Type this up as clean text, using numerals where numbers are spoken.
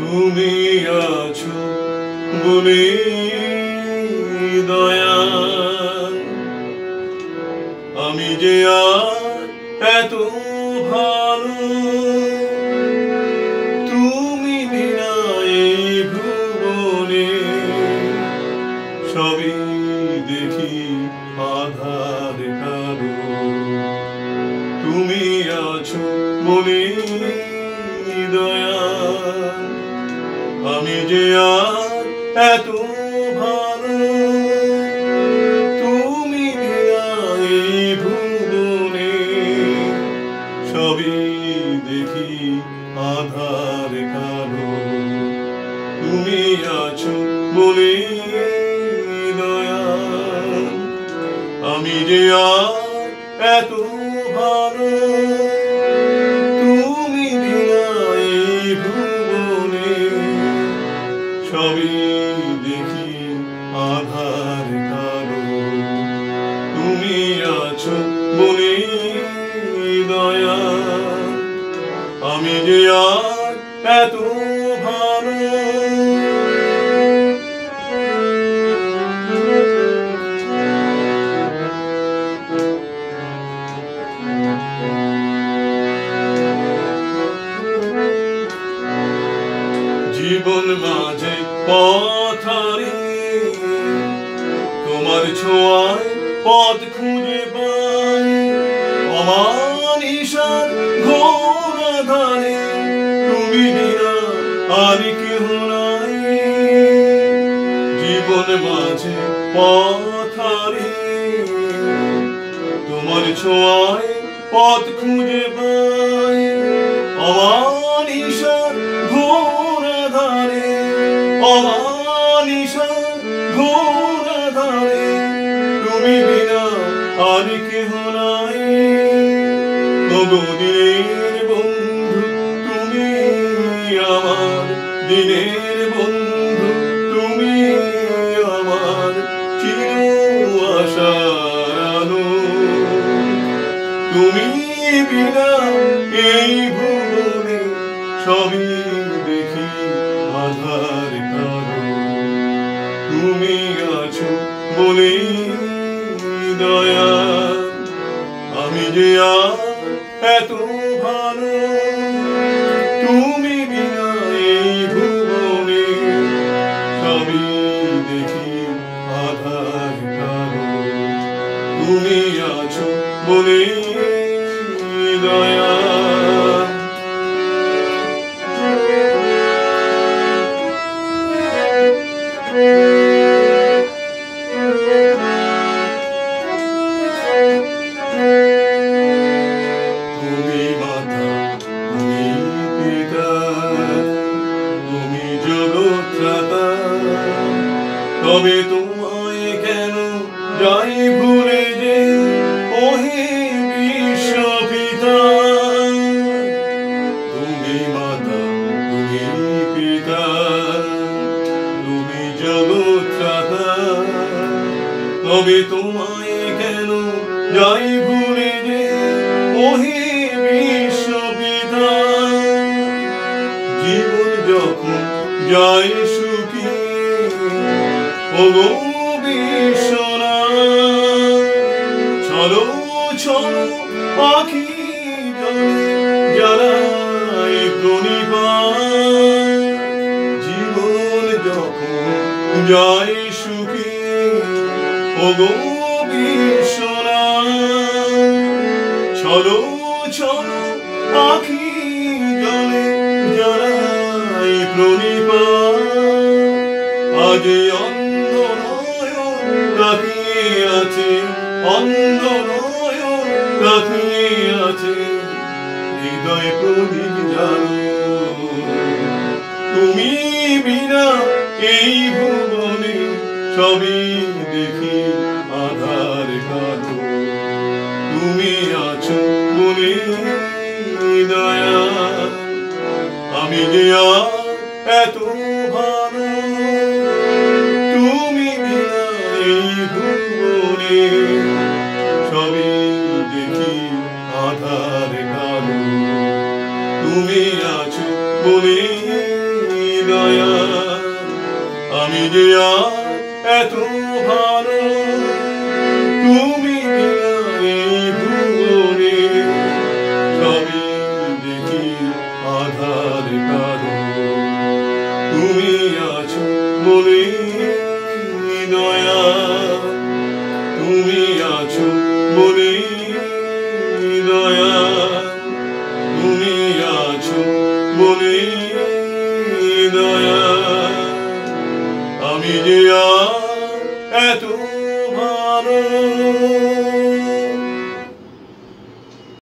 তুমি আছো বলে দয়াল, আমি যে আর এত ভালো, তুমি বিনা এই ভুবনে সবই দেখি আধার কালো। তুমি আছো বলে দয়াল, আমি যে আর এত ভালো, তুমি বিনা এই ভুবনে সবই দেখি আধার কালো। তুমি আছো বলে দয়াল, আমি যে আর এত ভালো, তুমি বিনা এই ভুবনে সবই দেখি আধার কালো। তুমি আছো বলে দয়াল, আমি যে আর এত ভালো। জীবন মাঝে পথ হারিয়ে তোমার ছোঁয়ায় পথ খুঁজে পাই, অমানিসার ঘোর আঁধারে তুমি বিনা আর কেহ নাই। জীবন মাঝে পথ হারিয়ে তোমার ছোঁয়ায় পথ খুঁজে পাই, অমানিসার ঘোর আঁধারে, অমানিসার ঘোর আঁধারে তুমি বিনা আর কেহ নাই। ওগো দিনের বন্ধু তুমি আমার, দিনের বন্ধু তুমি আমার চির আশার আলো। তুমি বিনা এই ভুবনে সবই দেখি আধার কালো। তুমি আছো বলে দয়াল, আমি যে আর এত ভালো, তুমি বিনা এই ভুবনে সবই দেখি আধার কালো। তুমি আছো বলে দয়াল। তুমি মাতা, তুমি পিতা, তুমি জগৎ-ত্রাতা, তবে তোমায় কেন যাই ভুলে যে ওহে বিশ্বপিতা। তুমি মাতা, তুমি পিতা, তুমি জগৎ-ত্রাতা, তবে তোমায় কেন যাই ভুলে যে ওহে বিশ্বপিতা। জীবন যখন যায় শুকিয়ে ওগো বিশ্বনাথ, চলো চলো আখি জলে জানাই প্রণিপাত। জীবন যখন যায় শুকিয়ে ওগো বিশ্বনাথ, চলো চলো আখি জলে জানাই প্রণিপাত। আজ অন্ধ নয়ন তাকিয়ে আছে, অন্ধ নয়ন তাকিয়ে আছে, হৃদয় প্রদীপ জালো। তুমি বিনা এই ভুবনে সবই দেখি আধার কালো। তুমি আছো বলে দয়াল, আমি যে আর এত ভালো, তুমি বিনা এই ভুবনে সবই দেখি আধার কালো। তুমি আছো বলে দয়া আমি যে আজ এত ভালো তুমি বিনা এই ভুবনে সবই দেখি আধার কালো তুমি আছো বলে দয়া তুমি আছো বলে দয়া তুমি আছো বলে দয়া আমি যে এত ভালো